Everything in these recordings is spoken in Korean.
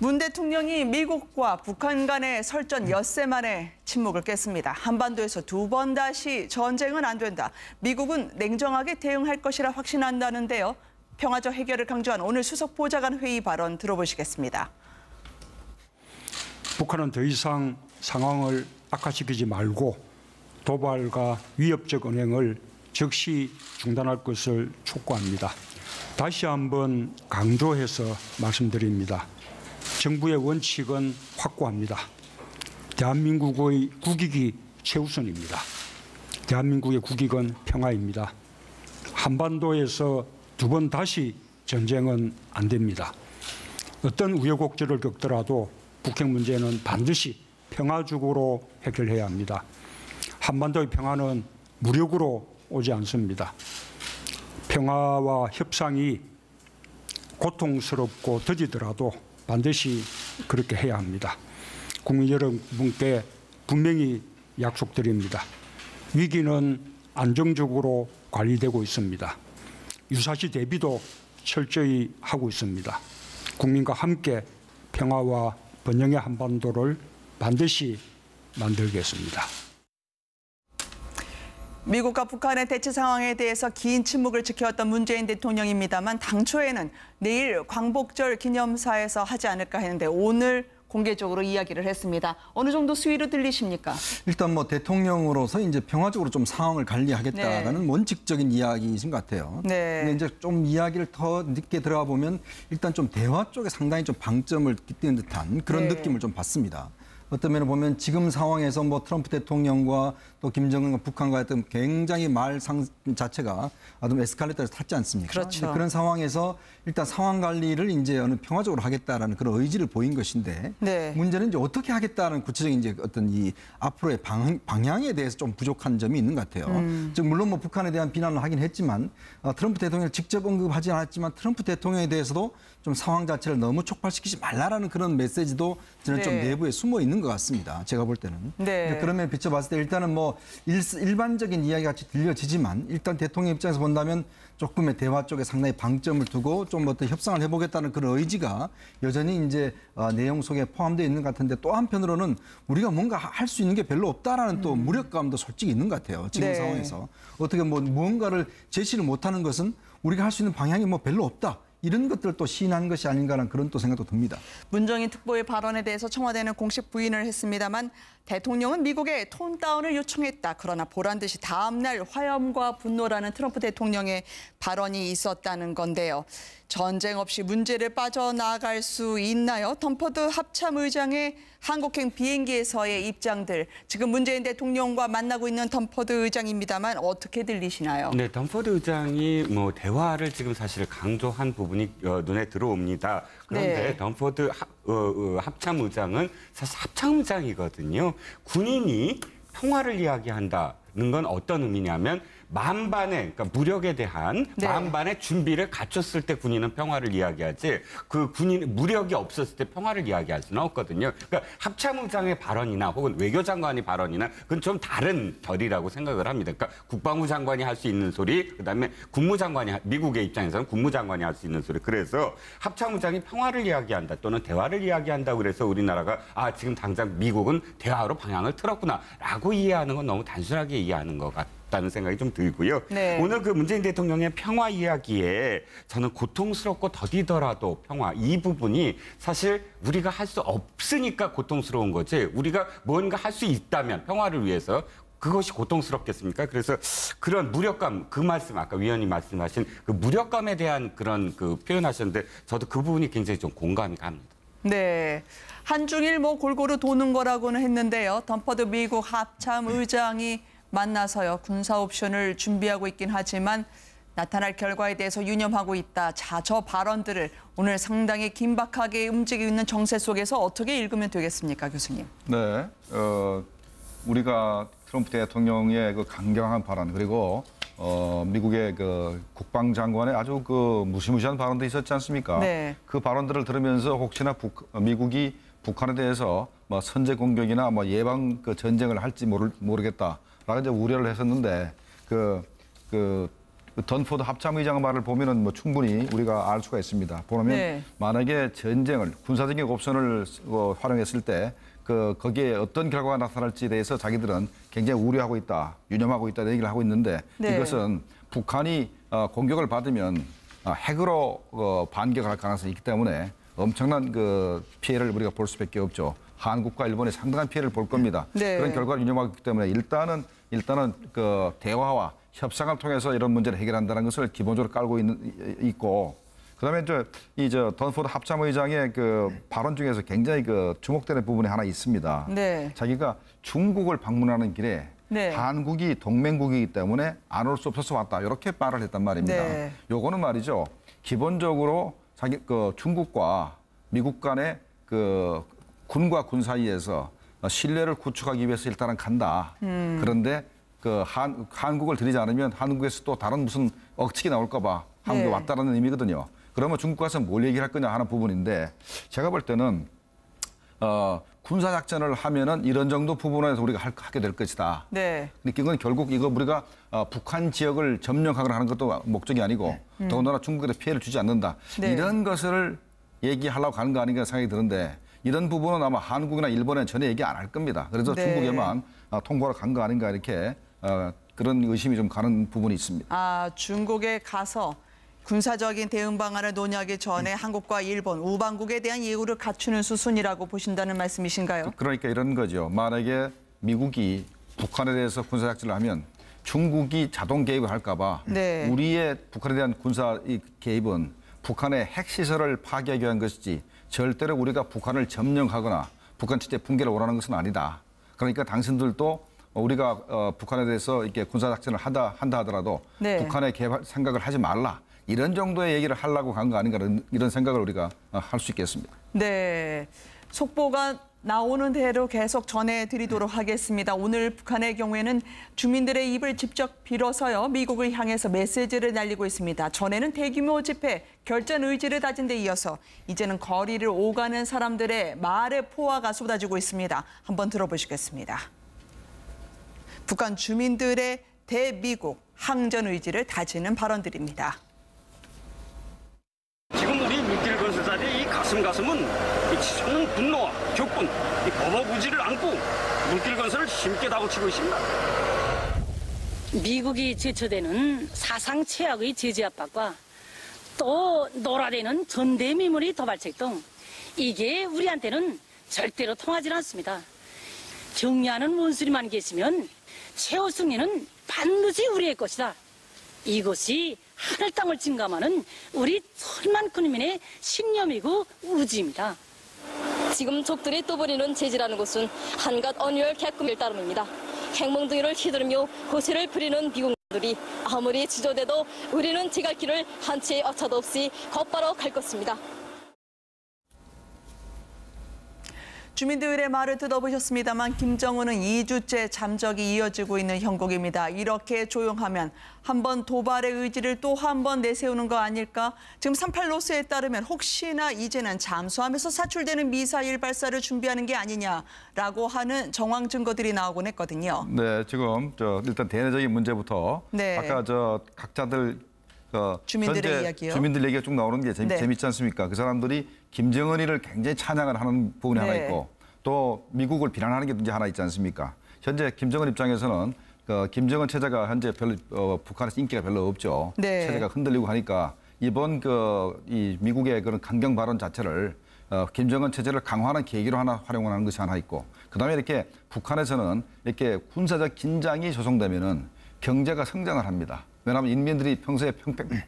문 대통령이 미국과 북한 간의 설전 엿새 만에 침묵을 깼습니다. 한반도에서 두 번 다시 전쟁은 안 된다. 미국은 냉정하게 대응할 것이라 확신한다는데요. 평화적 해결을 강조한 오늘 수석 보좌관 회의 발언 들어보시겠습니다. 북한은 더 이상 상황을 악화시키지 말고 도발과 위협적 언행을 즉시 중단할 것을 촉구합니다. 다시 한번 강조해서 말씀드립니다. 정부의 원칙은 확고합니다. 대한민국의 국익이 최우선입니다. 대한민국의 국익은 평화입니다. 한반도에서 두 번 다시 전쟁은 안 됩니다. 어떤 우여곡절을 겪더라도 북핵 문제는 반드시 평화적으로 해결해야 합니다. 한반도의 평화는 무력으로 오지 않습니다. 평화와 협상이 고통스럽고 더디더라도 반드시 그렇게 해야 합니다. 국민 여러분께 분명히 약속드립니다. 위기는 안정적으로 관리되고 있습니다. 유사시 대비도 철저히 하고 있습니다. 국민과 함께 평화와 번영의 한반도를 반드시 만들겠습니다. 미국과 북한의 대치 상황에 대해서 긴 침묵을 지켜왔던 문재인 대통령입니다만 당초에는 내일 광복절 기념사에서 하지 않을까 했는데 오늘 공개적으로 이야기를 했습니다. 어느 정도 수위로 들리십니까? 일단 뭐 대통령으로서 이제 평화적으로 좀 상황을 관리하겠다라는 원칙적인 이야기이신 것 같아요. 네. 근데 이제 좀 이야기를 더 늦게 들어가 보면 일단 좀 대화 쪽에 상당히 좀 방점을 띄는 듯한 그런 느낌을 좀 받습니다. 어떤 면을 보면 지금 상황에서 뭐 트럼프 대통령과 또 김정은과 북한과 했던 굉장히 말상 자체가 좀 에스컬레이터에서 탔지 않습니까? 그렇죠. 그런 상황에서 일단 상황 관리를 이제 어느 평화적으로 하겠다라는 그런 의지를 보인 것인데 문제는 이제 어떻게 하겠다는 구체적인 이제 어떤 이 앞으로의 방향에 대해서 좀 부족한 점이 있는 것 같아요. 즉 물론 뭐 북한에 대한 비난을 하긴 했지만 트럼프 대통령을 직접 언급하지 않았지만 트럼프 대통령에 대해서도 좀 상황 자체를 너무 촉발시키지 말라라는 그런 메시지도 저는 좀 내부에 숨어 있는 것 같습니다. 제가 볼 때는. 그러면 비춰봤을 때 일단은 뭐 일반적인 이야기 같이 들려지지만 일단 대통령 입장에서 본다면 조금의 대화 쪽에 상당히 방점을 두고 좀 어떤 협상을 해보겠다는 그런 의지가 여전히 이제 내용 속에 포함되어 있는 것 같은데 또 한편으로는 우리가 뭔가 할 수 있는 게 별로 없다라는 또 무력감도 솔직히 있는 것 같아요. 지금 상황에서. 어떻게 뭐 무언가를 제시를 못하는 것은 우리가 할 수 있는 방향이 뭐 별로 없다. 이런 것들을 또 시인한 것이 아닌가라는 그런 또 생각도 듭니다. 문정인 특보의 발언에 대해서 청와대는 공식 부인을 했습니다만 대통령은 미국에 톤 다운을 요청했다. 그러나 보란 듯이 다음 날 화염과 분노라는 트럼프 대통령의 발언이 있었다는 건데요. 전쟁 없이 문제를 빠져나갈 수 있나요? 덤퍼드 합참 의장의 한국행 비행기에서의 입장들. 지금 문재인 대통령과 만나고 있는 덤퍼드 의장입니다만 어떻게 들리시나요? 네, 덤퍼드 의장이 뭐 대화를 지금 사실 강조한 부분이 눈에 들어옵니다. 그런데 덤퍼드 합참 의장은 사실 합참 의장이거든요. 군인이 평화를 이야기한다는 건 어떤 의미냐면 만반의, 그러니까 무력에 대한 만반의 준비를 갖췄을 때 군인은 평화를 이야기하지 그 군인 무력이 없었을 때 평화를 이야기할 수는 없거든요. 그러니까 합참의장의 발언이나 혹은 외교장관의 발언이나 그건 좀 다른 결이라고 생각을 합니다. 그러니까 국방부 장관이 할 수 있는 소리, 그다음에 국무장관이 미국의 입장에서는 국무장관이 할 수 있는 소리. 그래서 합참의장이 평화를 이야기한다 또는 대화를 이야기한다 그래서 우리나라가 지금 당장 미국은 대화로 방향을 틀었구나라고 이해하는 건 너무 단순하게 이해하는 것 같다는 생각이 좀 들고요. 오늘 그 문재인 대통령의 평화 이야기에 저는 고통스럽고 더디더라도 평화 이 부분이 사실 우리가 할 수 없으니까 고통스러운 거지 우리가 뭔가 할 수 있다면 평화를 위해서 그것이 고통스럽겠습니까? 그래서 그런 무력감, 그 말씀 아까 위원님 말씀하신 그 무력감에 대한 그런 그 표현하셨는데 저도 그 부분이 굉장히 좀 공감이 갑니다. 네. 한중일 뭐 골고루 도는 거라고는 했는데요. 덤퍼드 미국 합참 의장이 만나서요. 군사 옵션을 준비하고 있긴 하지만 나타날 결과에 대해서 유념하고 있다. 자, 저 발언들을 오늘 상당히 긴박하게 움직이고 있는 정세 속에서 어떻게 읽으면 되겠습니까, 교수님? 네, 우리가 트럼프 대통령의 그 강경한 발언 그리고 미국의 그 국방장관의 아주 그 무시무시한 발언도 있었지 않습니까? 그 발언들을 들으면서 혹시나 미국이 북한에 대해서 뭐 선제 공격이나 뭐 예방 그 전쟁을 할지 모르겠다라고 이제 우려를 했었는데 던포드 합참의장 말을 보면은 뭐 충분히 우리가 알 수가 있습니다. 보면 만약에 전쟁을 군사적인 옵션을 활용했을 때 거기에 어떤 결과가 나타날지에 대해서 자기들은 굉장히 우려하고 있다, 유념하고 있다 얘기를 하고 있는데 이것은 북한이 공격을 받으면 핵으로 반격할 가능성이 있기 때문에 엄청난 피해를 우리가 볼 수밖에 없죠. 한국과 일본이 상당한 피해를 볼 겁니다. 그런 결과를 유념하고 있기 때문에 일단은 대화와 협상을 통해서 이런 문제를 해결한다는 것을 기본적으로 깔고 있고, 그다음에 던포드 합참의장의 발언 중에서 굉장히 주목되는 부분이 하나 있습니다. 자기가 중국을 방문하는 길에 한국이 동맹국이기 때문에 안 올 수 없어서 왔다, 이렇게 말을 했단 말입니다. 요거는 말이죠, 기본적으로 중국과 미국 간의 군과 군 사이에서 신뢰를 구축하기 위해서 일단은 간다. 그런데 한국을 들이지 않으면 한국에서 또 다른 무슨 억측이 나올까 봐 한국에 왔다라는 의미거든요. 그러면 중국 가서 뭘 얘기할 거냐 하는 부분인데, 제가 볼 때는 군사작전을 하면은 이런 정도 부분에서 우리가 하게 될 것이다. 근데 이건 결국 우리가 북한 지역을 점령하거나 하는 것도 목적이 아니고 더군다나 중국에 피해를 주지 않는다. 이런 것을 얘기하려고 가는 거 아닌가 생각이 드는데, 이런 부분은 아마 한국이나 일본에 전혀 얘기 안 할 겁니다. 그래서 중국에만 통보를 간 거 아닌가, 이렇게 그런 의심이 좀 가는 부분이 있습니다. 중국에 가서 군사적인 대응 방안을 논의하기 전에 한국과 일본, 우방국에 대한 예우를 갖추는 수순이라고 보신다는 말씀이신가요? 그러니까 이런 거죠. 만약에 미국이 북한에 대해서 군사작전을 하면 중국이 자동 개입을 할까 봐 우리의 북한에 대한 군사 개입은 북한의 핵시설을 파괴하기 위한 것이지 절대로 우리가 북한을 점령하거나 북한 체제 붕괴를 원하는 것은 아니다. 그러니까 당신들도 우리가 북한에 대해서 이렇게 군사작전을 한다 하더라도 북한의 개발 생각을 하지 말라. 이런 정도의 얘기를 하려고 간 거 아닌가, 이런 생각을 우리가 할 수 있겠습니다. 속보가 나오는 대로 계속 전해드리도록 하겠습니다. 오늘 북한의 경우에는 주민들의 입을 직접 빌어서요, 미국을 향해서 메시지를 날리고 있습니다. 전에는 대규모 집회, 결전 의지를 다진 데 이어서 이제는 거리를 오가는 사람들의 말의 포화가 쏟아지고 있습니다. 한번 들어보시겠습니다. 북한 주민들의 대미국 항전 의지를 다지는 발언들입니다. 지금 우리 물길 건설사들의 이 가슴은 치솟는 분노와 격분, 이 버버구지를 안고 물길 건설을 힘있게 다그치고 있습니다. 미국이 제초되는 사상 최악의 제재 압박과 또 노라되는 전대미문의 도발책 등 이게 우리한테는 절대로 통하지 않습니다. 격려하는 원수리만 계시면 최후 승리는 반드시 우리의 것이다. 이것이 하늘 땅을 침감하는 우리 천만 군민의 신념이고 의지입니다. 지금 적들이 떠버리는 제지라는 것은 한갓 언유열 개꿈일 따름입니다. 핵몽둥이를 휘두르며 고세를 부리는 미국들이 아무리 지저대도 우리는 제갈 길을 한 채의 어차도 없이 곧바로 갈 것입니다. 주민들의 말을 들어보셨습니다만 김정은은 2주째 잠적이 이어지고 있는 형국입니다. 이렇게 조용하면 한번 도발의 의지를 또 한 번 내세우는 거 아닐까? 지금 38로스에 따르면 혹시나 이제는 잠수함에서 사출되는 미사일 발사를 준비하는 게 아니냐라고 하는 정황 증거들이 나오곤 했거든요. 네, 지금 일단 대내적인 문제부터 아까 각자들 주민들의 이야기요. 주민들 얘기가 쭉 나오는 게 재밌지 않습니까? 그 사람들이 김정은이를 굉장히 찬양을 하는 부분이 하나 있고 또 미국을 비난하는 게 문제 하나 있지 않습니까? 현재 김정은 입장에서는 김정은 체제가 현재 별로 북한에서 인기가 별로 없죠. 체제가 흔들리고 하니까 이번 이 미국의 그런 강경 발언 자체를 김정은 체제를 강화하는 계기로 하나 활용하는 것이 하나 있고, 그다음에 이렇게 북한에서는 이렇게 군사적 긴장이 조성되면은 경제가 성장을 합니다. 왜냐하면 인민들이 평소에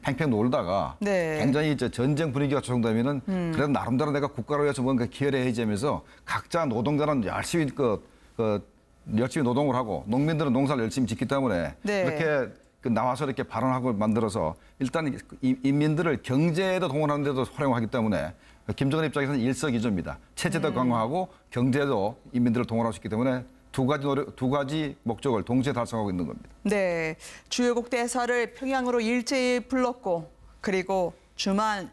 팽팽 놀다가 굉장히 이제 전쟁 분위기가 조성되면은 그래도 나름대로 내가 국가를 위해서 뭔가 기여해야지면서 각자 노동자는 열심히 열심히 노동을 하고 농민들은 농사를 열심히 짓기 때문에 이렇게 나와서 이렇게 발언하고 만들어서 일단 인민들을 경제에도 동원하는 데도 활용하기 때문에 김정은 입장에서는 일석이조입니다. 체제도 강화하고 경제도 인민들을 동원할 수 있기 때문에 두 가지 목적을 동시에 달성하고 있는 겁니다. 네, 주요국 대사를 평양으로 일제히 불렀고, 그리고 주말에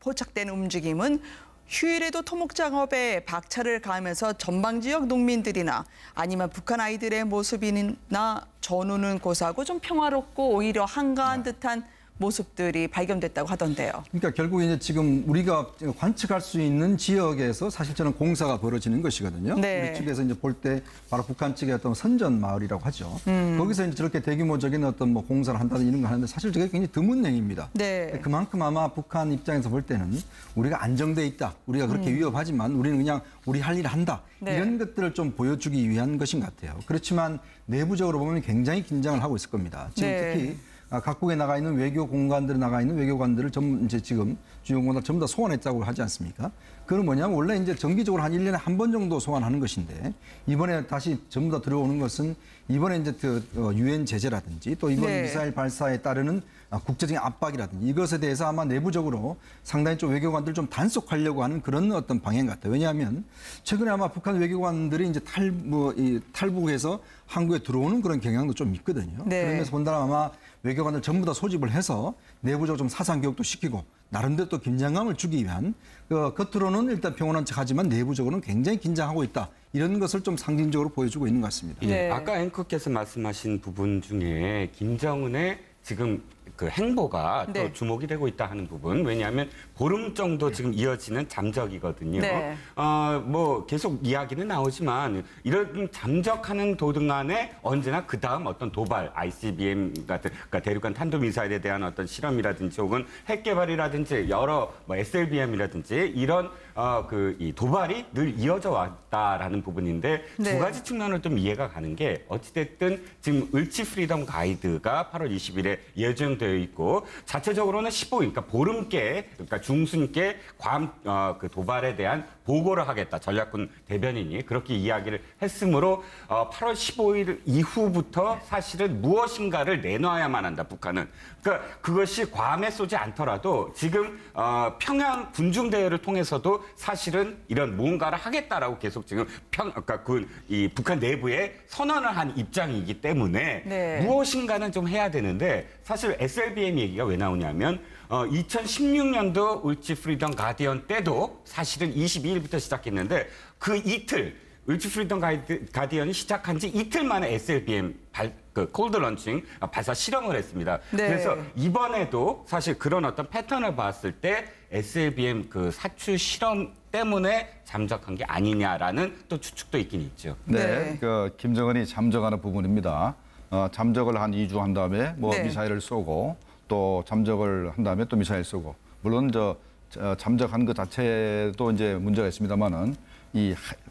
포착된 움직임은 휴일에도 토목 작업에 박차를 가하면서 전방 지역 농민들이나 아니면 북한 아이들의 모습이나 전우는 고사하고 좀 평화롭고 오히려 한가한 듯한 모습들이 발견됐다고 하던데요. 그러니까 결국 이제 지금 우리가 관측할 수 있는 지역에서 사실저는 공사가 벌어지는 것이거든요. 네. 우리 측에서 이제 볼 때 바로 북한 측의 어떤 선전 마을이라고 하죠. 거기서 이제 저렇게 대규모적인 어떤 뭐 공사를 한다든 이런 거 하는데 사실 저게 굉장히 드문 행위입니다. 네. 그만큼 아마 북한 입장에서 볼 때는 우리가 안정돼 있다. 우리가 그렇게 위협하지만 우리는 그냥 우리 할 일을 한다. 네. 이런 것들을 좀 보여주기 위한 것인 것 같아요. 그렇지만 내부적으로 보면 굉장히 긴장을 하고 있을 겁니다. 지금 네. 특히 각국에 나가 있는 외교 공관들에 나가 있는 외교관들을 이제 지금 주요 공관들 전부 다 소환했다고 하지 않습니까? 그건 뭐냐면 원래 이제 정기적으로 한 1년에 한 번 정도 소환하는 것인데 이번에 다시 전부 다 들어오는 것은 이번에 이제 유엔 제재라든지 또 이번 네. 미사일 발사에 따르는 국제적인 압박이라든지 이것에 대해서 아마 내부적으로 상당히 좀 외교관들 좀 단속하려고 하는 그런 어떤 방향 같아요. 왜냐하면 최근에 아마 북한 외교관들이 이제 탈북해서 한국에 들어오는 그런 경향도 좀 있거든요. 네. 그러면서 본다면 아마 외교관들 전부 다 소집을 해서 내부적으로 좀 사상 교육도 시키고 나름대로 또 긴장감을 주기 위한 겉으로는 일단 평온한 척하지만 내부적으로는 굉장히 긴장하고 있다. 이런 것을 좀 상징적으로 보여주고 있는 것 같습니다. 네. 아까 앵커께서 말씀하신 부분 중에 김정은의 지금 그 행보가 네. 또 주목이 되고 있다 하는 부분. 왜냐하면 보름 정도 지금 이어지는 잠적이거든요. 네. 뭐 계속 이야기는 나오지만 이런 잠적하는 도중간에 언제나 그 다음 어떤 도발, ICBM 같은 그러니까 대륙간 탄도미사일에 대한 어떤 실험이라든지 혹은 핵 개발이라든지 여러 뭐 SLBM이라든지 이런 이 도발이 늘 이어져 왔다라는 부분인데 네. 두 가지 측면을 좀 이해가 가는 게 어찌됐든 지금 을지 프리덤 가이드가 8월 20일에 예정되어 있고 자체적으로는 15일 그러니까 보름께 그러니까 중순께 괌 그 도발에 대한 보고를 하겠다. 전략군 대변인이 그렇게 이야기를 했으므로 8월 15일 이후부터 사실은 무엇인가를 내놔야만 한다. 북한은. 그러니까 그것이 괌에 쏘지 않더라도 지금 평양 군중대회를 통해서도 사실은 이런 무언가를 하겠다라고 계속 지금 그러니까 이 북한 내부에 선언을 한 입장이기 때문에 네. 무엇인가는 좀 해야 되는데 사실 SLBM 얘기가 왜 나오냐면 2016년도 울지 프리덤 가디언 때도 사실은 22일부터 시작했는데 그 이틀 울지 프리덤 가디언이 시작한 지 이틀 만에 SLBM 콜드 런칭 발사 실험을 했습니다. 네. 그래서 이번에도 사실 그런 어떤 패턴을 봤을 때 SLBM 그 사출 실험 때문에 잠적한 게 아니냐라는 또 추측도 있긴 있죠. 네, 그 김정은이 잠적하는 부분입니다. 잠적을 한 2주 한 다음에 뭐 네. 미사일을 쏘고 또 잠적을 한 다음에 또 미사일 쏘고 물론 잠적한 것 자체도 이제 문제가 있습니다만은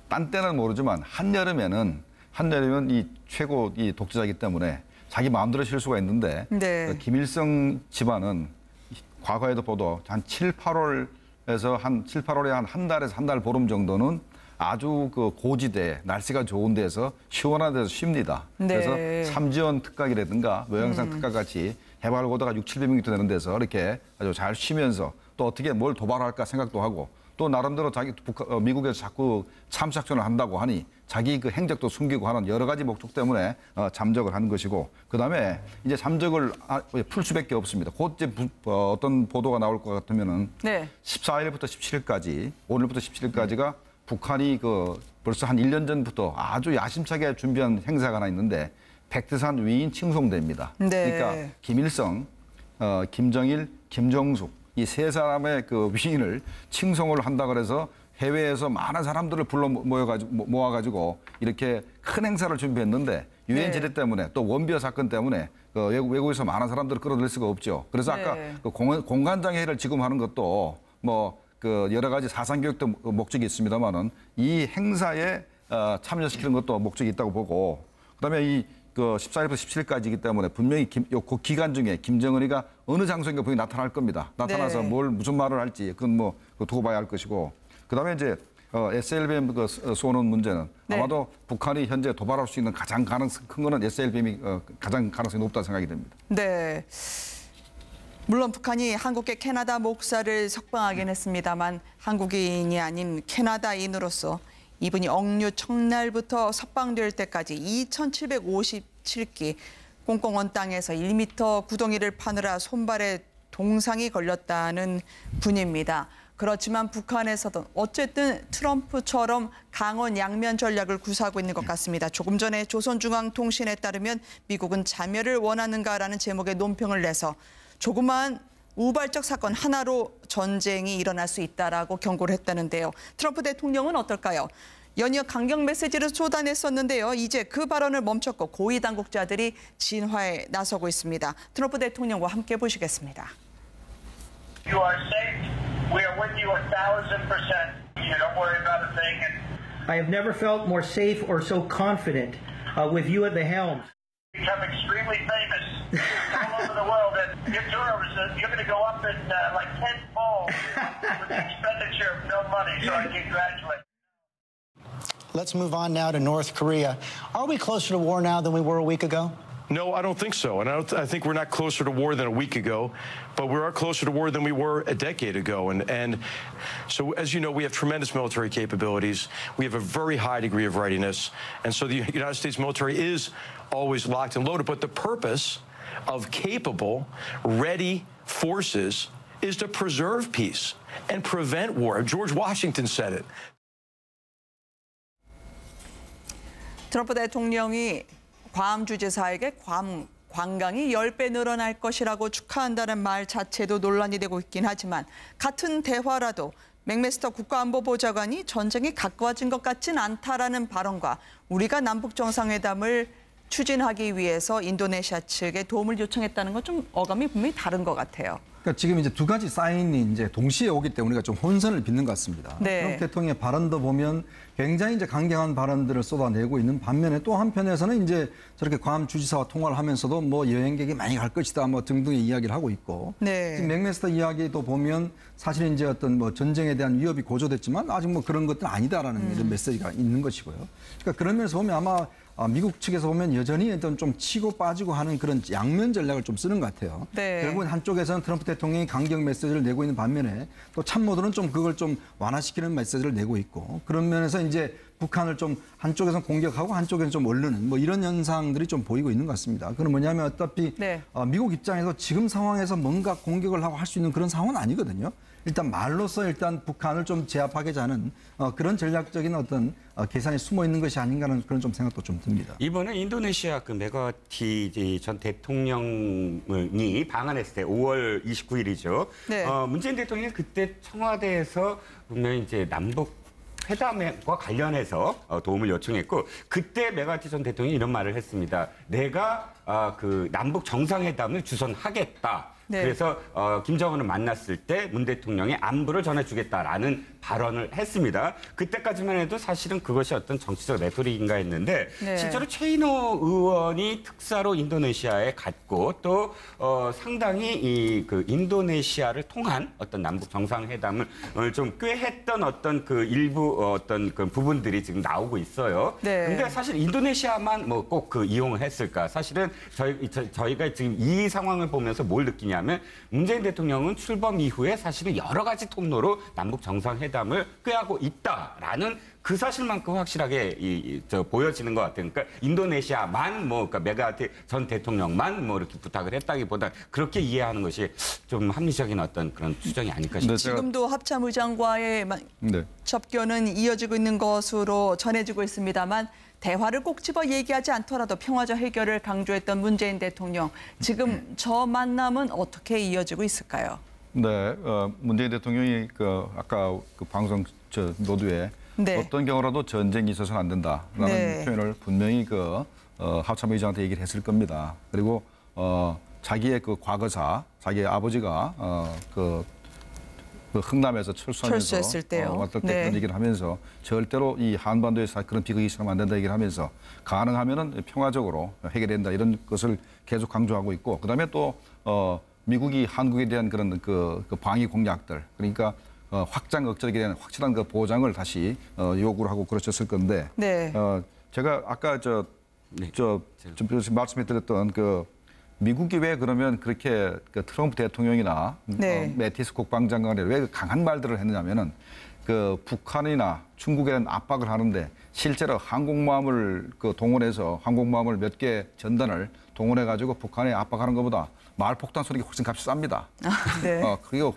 딴 때는 모르지만 한여름에는 이 최고 이 독재자이기 때문에 자기 마음대로 쉴 수가 있는데 네. 김일성 집안은 과거에도 보도 한 7, 8월에서 한 달에서 한 달 보름 정도는 아주 그 고지대 날씨가 좋은 데서 시원한 데서 쉽니다. 네. 그래서 삼지연 특각이라든가 노영상 특각 같이 해발 고도가 600~700m 되는 데서 이렇게 아주 잘 쉬면서 또 어떻게 뭘 도발할까 생각도 하고 또 나름대로 미국에서 자꾸 참작전을 한다고 하니 자기 그 행적도 숨기고 하는 여러 가지 목적 때문에 잠적을 하는 것이고 그다음에 이제 잠적을 풀 수밖에 없습니다. 곧 이제 어떤 보도가 나올 것 같으면은 네. 14일부터 17일까지 오늘부터 17일까지가 북한이 벌써 한 1년 전부터 아주 야심차게 준비한 행사가 하나 있는데 백두산 위인 칭송대입니다. 네. 그러니까 김일성, 김정일, 김정숙 이 세 사람의 그 위인을 칭송을 한다 그래서 해외에서 많은 사람들을 모아가지고 이렇게 큰 행사를 준비했는데 유엔 제재 때문에 또 원비어 사건 때문에 외국에서 많은 사람들을 끌어들일 수가 없죠. 그래서 아까 그 공관장회를 지금 하는 것도 여러 가지 사상 교육도 목적이 있습니다만은 이 행사에 참여시키는 것도 목적이 있다고 보고 그다음에 14일부터 17일까지이기 때문에 분명히 그 기간 중에 김정은이가 어느 장소인가 분명히 나타날 겁니다. 나타나서 네. 무슨 말을 할지 그건 두고 봐야 할 것이고 그다음에 이제 SLBM 쏘는 문제는 네. 아마도 북한이 현재 도발할 수 있는 가장 가능성 큰 거는 SLBM이 가장 가능성이 높다 생각이 됩니다. 네. 물론 북한이 한국계 캐나다 목사를 석방하긴 했습니다만 한국인이 아닌 캐나다인으로서 이분이 억류 첫날부터 석방될 때까지 2,757끼 꽁꽁 땅에서 1m 구덩이를 파느라 손발에 동상이 걸렸다는 분입니다. 그렇지만 북한에서도 어쨌든 트럼프처럼 강원 양면 전략을 구사하고 있는 것 같습니다. 조금 전에 조선중앙통신에 따르면 미국은 자멸을 원하는가라는 제목의 논평을 내서 조그만 우발적 사건 하나로 전쟁이 일어날 수 있다라고 경고를 했다는데요. 트럼프 대통령은 어떨까요? 연이어 강경 메시지를 쏟아냈었는데요. 이제 그 발언을 멈췄고 고위 당국자들이 진화에 나서고 있습니다. 트럼프 대통령과 함께 보시겠습니다. You are safe. We are with you 1,000%. You don't worry about a thing. I have never felt more safe or so confident with you at the helm. Become extremely famous all over the world, and your tourism, you're going to go up in like 10-fold with the expenditure of no money. So I congratulate. Let's move on now to North Korea. Are we closer to war now than we were a week ago? No, I don't think so. And I think we're not closer to war than a week ago, but we are closer to war than we were a decade ago. And so, as you know, we have tremendous military capabilities. We have a very high degree of readiness. And so the United States military is always locked and loaded. But the purpose of capable, ready forces is to preserve peace and prevent war. George Washington said it. 트럼프 대통령이 괌 주지사에게 괌 관광이 10배 늘어날 것이라고 축하한다는 말 자체도 논란이 되고 있긴 하지만 같은 대화라도 맥메스터 국가안보보좌관이 전쟁이 가까워진 것 같진 않다라는 발언과 우리가 남북 정상회담을 추진하기 위해서 인도네시아 측에 도움을 요청했다는 건 좀 어감이 분명히 다른 것 같아요. 그러니까 지금 이제 두 가지 사인이 이제 동시에 오기 때문에 우리가 좀 혼선을 빚는 것 같습니다. 네. 트럼프 대통령의 발언도 보면 굉장히 이제 강경한 발언들을 쏟아내고 있는 반면에 또 한편에서는 이제 저렇게 괌 주지사와 통화를 하면서도 뭐 여행객이 많이 갈 것이다 뭐 등등의 이야기를 하고 있고. 네. 지금 맥메스터 이야기도 보면 사실 이제 어떤 뭐 전쟁에 대한 위협이 고조됐지만 아직 뭐 그런 것들은 아니다라는 이런 메시지가 있는 것이고요. 그러니까 그런 면에서 보면 아마 미국 측에서 보면 여전히 일단 좀 치고 빠지고 하는 그런 양면 전략을 좀 쓰는 것 같아요. 네. 결국은 한쪽에서는 트럼프 대통령이 강경 메시지를 내고 있는 반면에 또 참모들은 좀 그걸 좀 완화시키는 메시지를 내고 있고 그런 면에서 이제 북한을 좀 한쪽에서는 공격하고 한쪽에서는 좀 얼르는 뭐 이런 현상들이 좀 보이고 있는 것 같습니다. 그건 뭐냐면 어차피 네. 미국 입장에서 지금 상황에서 뭔가 공격을 하고 할 수 있는 그런 상황은 아니거든요. 일단 말로써 일단 북한을 좀 제압하고자 하는 그런 전략적인 어떤 계산이 숨어 있는 것이 아닌가 하는 그런 좀 생각도 좀 듭니다. 이번에 인도네시아 그 메가티 전 대통령이 방한했을 때 5월 29일이죠. 네. 문재인 대통령이 그때 청와대에서 분명히 이제 남북 회담과 관련해서 도움을 요청했고 그때 메가티 전 대통령이 이런 말을 했습니다. 내가 그 남북 정상회담을 주선하겠다. 네. 그래서 김정은을 만났을 때 문 대통령이 안부를 전해주겠다라는 발언을 했습니다. 그때까지만 해도 사실은 그것이 어떤 정치적 레토릭인가 했는데 네. 실제로 최인호 의원이 특사로 인도네시아에 갔고 또 상당히 그 인도네시아를 통한 어떤 남북 정상회담을 좀 꾀했던 어떤 그 일부 어떤 그 부분들이 지금 나오고 있어요. 네. 근데 사실 인도네시아만 뭐 꼭 그 이용을 했을까? 사실은 저희가 지금 이 상황을 보면서 뭘 느끼냐면 문재인 대통령은 출범 이후에 사실은 여러 가지 통로로 남북 정상회담을 꾀하고 있다라는 그 사실만큼 확실하게 보여지는 것 같아요. 그러니까 인도네시아만 뭐 그러니까 메가티 전 대통령만 뭐 이렇게 부탁을 했다기보다 그렇게 이해하는 것이 좀 합리적인 어떤 그런 추정이 아닐까 싶습니다. 지금도 합참 의장과의 네. 접견은 이어지고 있는 것으로 전해지고 있습니다만 대화를 꼭 집어 얘기하지 않더라도 평화적 해결을 강조했던 문재인 대통령. 지금 저 만남은 어떻게 이어지고 있을까요? 네, 문재인 대통령이 아까 그 방송 노두에 네. 어떤 경우라도 전쟁이 있어서는 안 된다라는 네. 표현을 분명히 합참의장한테 얘기를 했을 겁니다. 그리고 자기의 그 과거사, 자기의 아버지가 그 흥남에서 철수했을 때요. 왔을 때 네. 그런 얘기를 하면서 절대로 이 한반도에서 그런 비극이 있으면 안 된다 얘기를 하면서 가능하면은 평화적으로 해결된다 이런 것을 계속 강조하고 있고 그다음에 또 미국이 한국에 대한 그런 그 방위 공약들 그러니까 확장 억제에 대한 확실한 그 보장을 다시 요구를 하고 그러셨을 건데 네. 제가 아까 말씀해드렸던 그 미국이 왜 그러면 그렇게 그 트럼프 대통령이나 네. 매티스 국방장관이 왜 강한 말들을 했느냐면은 그 북한이나 중국에 대한 압박을 하는데 실제로 항공모함을 동원해서 항공모함을 몇 개 전단을 동원해 가지고 북한에 압박하는 것보다 말폭탄 소리가 훨씬 값이 쌉니다. 아, 네. 그리고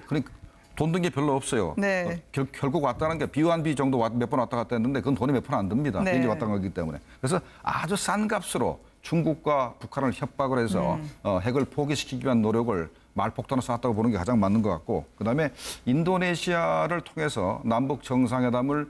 돈 든 게 별로 없어요. 네. 결국 왔다는 게 B1B 정도 몇 번 왔다 갔다 했는데 그건 돈이 몇 푼 안 듭니다. 네. 비행기 왔다 가기 때문에. 그래서 아주 싼 값으로 중국과 북한을 협박을 해서 핵을 포기시키기 위한 노력을 말폭탄을 쐈다고 보는 게 가장 맞는 것 같고, 그다음에 인도네시아를 통해서 남북 정상회담을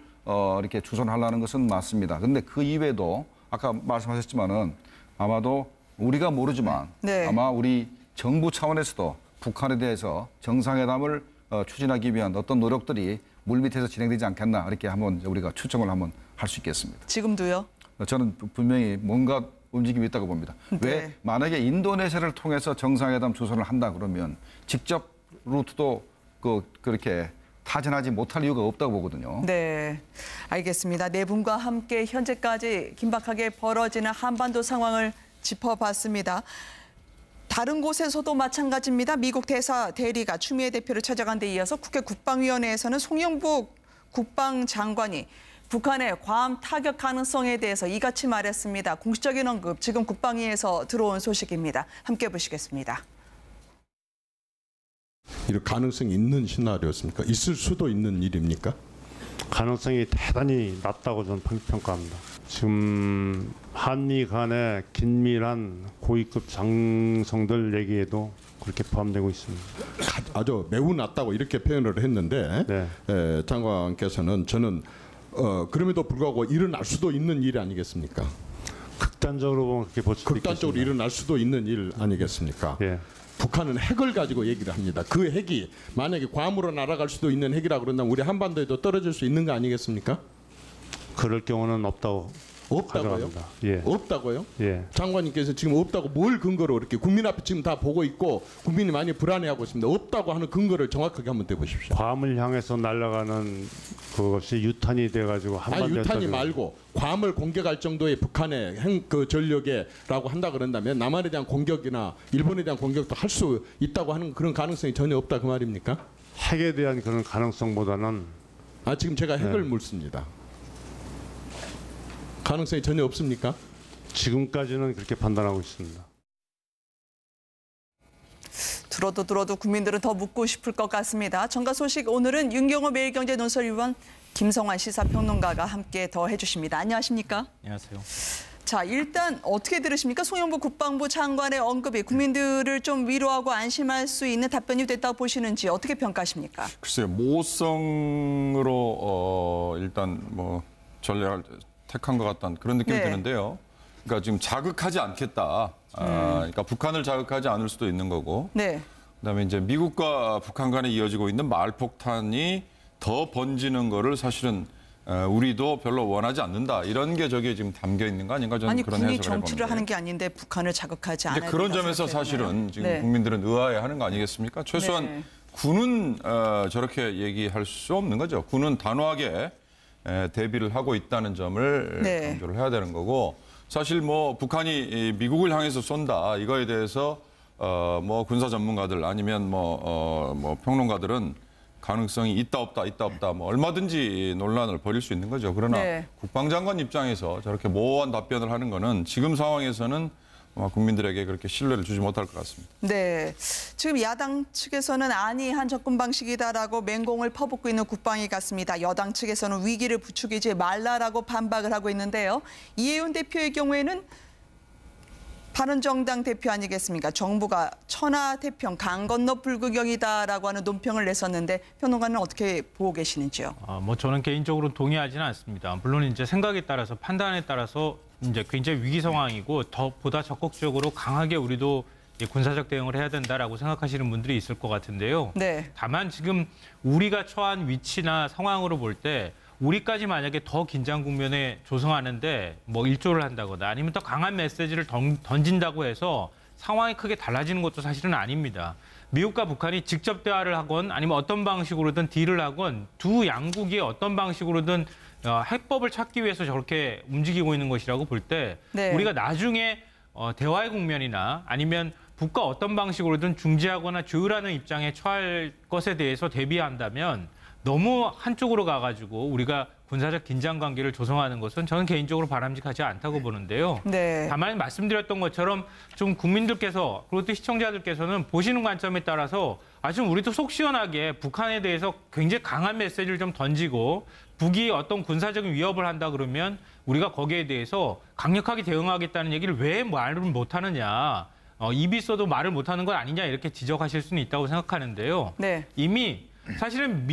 이렇게 주선하려는 것은 맞습니다. 그런데 그 이외에도 아까 말씀하셨지만은 아마도 우리가 모르지만 네. 아마 우리 정부 차원에서도 북한에 대해서 정상회담을 추진하기 위한 어떤 노력들이 물밑에서 진행되지 않겠나, 이렇게 한번 우리가 추정을 한번 할 수 있겠습니다. 지금도요? 저는 분명히 뭔가 움직임이 있다고 봅니다. 네. 왜 만약에 인도네시아를 통해서 정상회담 주선을 한다 그러면 직접 루트도 그렇게 타진하지 못할 이유가 없다고 보거든요. 네, 알겠습니다. 네 분과 함께 현재까지 긴박하게 벌어지는 한반도 상황을 짚어봤습니다. 다른 곳에서도 마찬가지입니다. 미국 대사 대리가 추미애 대표를 찾아간 데 이어서 국회 국방위원회에서는 송영국 국방장관이 북한의 괌 타격 가능성에 대해서 이같이 말했습니다. 공식적인 언급, 지금 국방위에서 들어온 소식입니다. 함께 보시겠습니다. 이런 가능성이 있는 시나리오였습니까? 있을 수도 있는 일입니까? 가능성이 대단히 낮다고 저는 평가합니다. 지금 한미 간의 긴밀한 고위급 장성들 얘기에도 그렇게 포함되고 있습니다. 아주 매우 낮다고 이렇게 표현을 했는데 네. 장관께서는 저는 그럼에도 불구하고 일어날 수도 있는 일 아니겠습니까? 극단적으로 보면 그렇게 볼 수도 극단적으로 있겠습니다. 일어날 수도 있는 일 아니겠습니까? 예. 북한은 핵을 가지고 얘기를 합니다. 그 핵이 만약에 괌으로 날아갈 수도 있는 핵이라 그런다면 우리 한반도에도 떨어질 수 있는 거 아니겠습니까? 그럴 경우는 없다고요? 예. 없다고요? 예. 장관님께서 지금 없다고 뭘 근거로 이렇게 국민 앞에 지금 다 보고 있고 국민이 많이 불안해하고 있습니다. 없다고 하는 근거를 정확하게 한번 대보십시오. 괌을 향해서 날아가는 그것이 유탄이 돼가지고 한반도에 유탄이 말고 괌을 공격할 정도의 북한의 그 전력에라고 한다 그런다면 남한에 대한 공격이나 일본에 대한 공격도 할 수 있다고 하는 그런 가능성이 전혀 없다 그 말입니까? 핵에 대한 그런 가능성보다는 지금 제가 핵을 묻습니다. 가능성이 전혀 없습니까? 지금까지는 그렇게 판단하고 있습니다. 들어도 국민들은 더 묻고 싶을 것 같습니다. 정가 소식 오늘은 윤경호 매일경제 논설위원, 김성환 시사평론가가 함께 더 해주십니다. 안녕하십니까? 안녕하세요. 자, 일단 어떻게 들으십니까? 송영국 국방부 장관의 언급이 국민들을 좀 위로하고 안심할 수 있는 답변이 됐다고 보시는지 어떻게 평가하십니까? 글쎄요, 모성으로 일단 뭐 전략을 택한 것 같다는 그런 느낌이 드는데요. 그러니까 지금 자극하지 않겠다. 그러니까 북한을 자극하지 않을 수도 있는 거고. 네. 그다음에 이제 미국과 북한 간에 이어지고 있는 말폭탄이 더 번지는 거를 사실은 우리도 별로 원하지 않는다. 이런 게 저기에 지금 담겨 있는 거 아닌가 저는 그런 해석을 해봅니다. 군이 정치를 하는 게 아닌데 북한을 자극하지 않아야 그런 점에서 사실은 지금 국민들은 의아해하는 거 아니겠습니까? 최소한 군은 저렇게 얘기할 수 없는 거죠. 군은 단호하게 대비를 하고 있다는 점을 강조를 해야 되는 거고, 사실 뭐 북한이 미국을 향해서 쏜다 이거에 대해서 뭐 군사 전문가들 아니면 뭐 평론가들은 가능성이 있다 없다 뭐 얼마든지 논란을 벌일 수 있는 거죠. 그러나 국방장관 입장에서 저렇게 모호한 답변을 하는 거는 지금 상황에서는 국민들에게 그렇게 신뢰를 주지 못할 것 같습니다. 네, 지금 야당 측에서는 안이한 접근 방식이다라고 맹공을 퍼붓고 있는 국방위 같습니다. 여당 측에서는 위기를 부추기지 말라라고 반박을 하고 있는데요. 이해운 대표의 경우에는 바른정당 대표 아니겠습니까? 정부가 천하태평 강 건너 불구경이다라고 하는 논평을 냈었는데 평론가는 어떻게 보고 계시는지요? 뭐 저는 개인적으로 동의하지는 않습니다. 물론 이제 생각에 따라서 판단에 따라서 이제 굉장히 위기 상황이고 보다 적극적으로 강하게 우리도 군사적 대응을 해야 된다라고 생각하시는 분들이 있을 것 같은데요. 다만 지금 우리가 처한 위치나 상황으로 볼 때 우리까지 만약에 더 긴장 국면에 조성하는데 뭐 일조를 한다거나 아니면 더 강한 메시지를 던진다고 해서 상황이 크게 달라지는 것도 사실은 아닙니다. 미국과 북한이 직접 대화를 하건 아니면 어떤 방식으로든 딜을 하건 두 양국이 어떤 방식으로든 해법을 찾기 위해서 저렇게 움직이고 있는 것이라고 볼 때 우리가 나중에 대화의 국면이나 아니면 북과 어떤 방식으로든 중재하거나 조율하는 입장에 처할 것에 대해서 대비한다면 너무 한쪽으로 가가지고 우리가 군사적 긴장 관계를 조성하는 것은 저는 개인적으로 바람직하지 않다고 보는데요. 네. 다만 말씀드렸던 것처럼 좀 국민들께서 그리고 또 시청자들께서는 보시는 관점에 따라서 아주 우리도 속 시원하게 북한에 대해서 굉장히 강한 메시지를 좀 던지고 북이 어떤 군사적인 위협을 한다 그러면 우리가 거기에 대해서 강력하게 대응하겠다는 얘기를 왜 말을 못하느냐. 입이 있어도 말을 못하는 건 아니냐 이렇게 지적하실 수는 있다고 생각하는데요. 네. 이미 사실은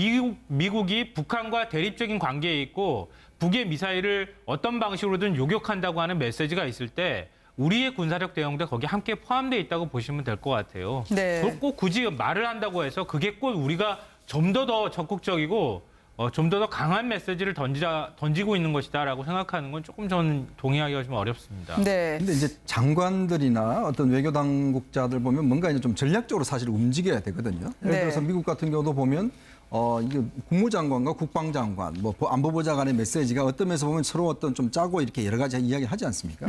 미국이 북한과 대립적인 관계에 있고 북의 미사일을 어떤 방식으로든 요격한다고 하는 메시지가 있을 때 우리의 군사력 대응도 거기에 함께 포함되어 있다고 보시면 될 것 같아요. 네. 그걸 꼭 굳이 말을 한다고 해서 그게 꼭 우리가 좀 더 적극적이고 좀 더 강한 메시지를 던지고 있는 것이다라고 생각하는 건 조금 저는 동의하기가 좀 어렵습니다. 네. 근데 이제 장관들이나 어떤 외교 당국자들 보면 뭔가 이제 좀 전략적으로 사실 움직여야 되거든요. 예를 들어서 미국 같은 경우도 보면 이게 국무장관과 국방장관, 뭐 안보보좌 간의 메시지가 어떤 면에서 보면 서로 어떤 좀 짜고 이렇게 여러 가지 이야기를 하지 않습니까?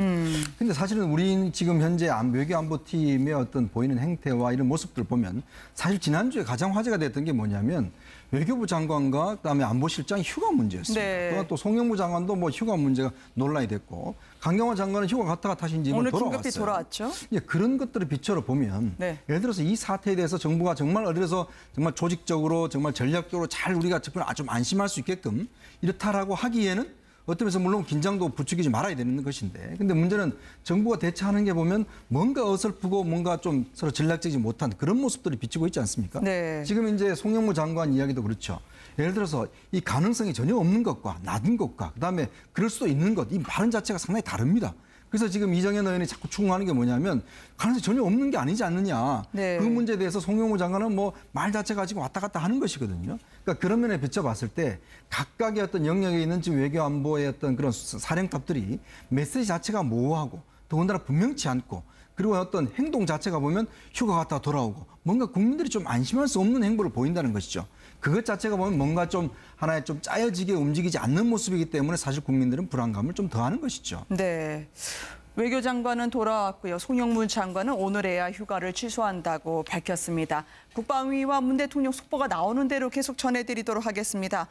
근데 사실은 우리는 지금 현재 외교안보팀의 어떤 보이는 행태와 이런 모습들을 보면 사실 지난주에 가장 화제가 됐던 게 뭐냐면 외교부 장관과 그다음에 안보실장 휴가 문제였습니다. 네. 또한 또 송영무 장관도 뭐 휴가 문제가 논란이 됐고 강경화 장관은 휴가 갔다가 다시 이제 오늘 돌아왔어요. 긴급히 돌아왔죠. 예, 그런 것들을 비춰를 보면 예를 들어서 이 사태에 대해서 정부가 정말 어디 들어서 정말 조직적으로 정말 전략적으로 잘 우리가 좀 안심할 수 있게끔 이렇다라고 하기에는 어떤 면에서 물론 긴장도 부추기지 말아야 되는 것인데 근데 문제는 정부가 대처하는 게 보면 뭔가 어설프고 뭔가 좀 서로 전략적이지 못한 그런 모습들이 비치고 있지 않습니까? 네. 지금 이제 송영무 장관 이야기도 그렇죠. 예를 들어서 이 가능성이 전혀 없는 것과 낮은 것과 그다음에 그럴 수도 있는 것, 이 발언 자체가 상당히 다릅니다. 그래서 지금 이정현 의원이 자꾸 추궁하는 게 뭐냐면 가능성이 전혀 없는 게 아니지 않느냐. 네. 그 문제에 대해서 송영무 장관은 뭐 말 자체가 지금 왔다 갔다 하는 것이거든요. 그러니까 그런 면에 비춰봤을 때 각각의 어떤 영역에 있는 지금 외교안보의 어떤 그런 사령탑들이 메시지 자체가 모호하고 더군다나 분명치 않고 그리고 어떤 행동 자체가 보면 휴가 갔다 돌아오고 뭔가 국민들이 좀 안심할 수 없는 행보를 보인다는 것이죠. 그것 자체가 보면 뭔가 좀 하나의 좀 짜여지게 움직이지 않는 모습이기 때문에 사실 국민들은 불안감을 좀 더하는 것이죠. 네. 외교장관은 돌아왔고요. 송영무 장관은 오늘에야 휴가를 취소한다고 밝혔습니다. 국방위와 문 대통령 속보가 나오는 대로 계속 전해드리도록 하겠습니다.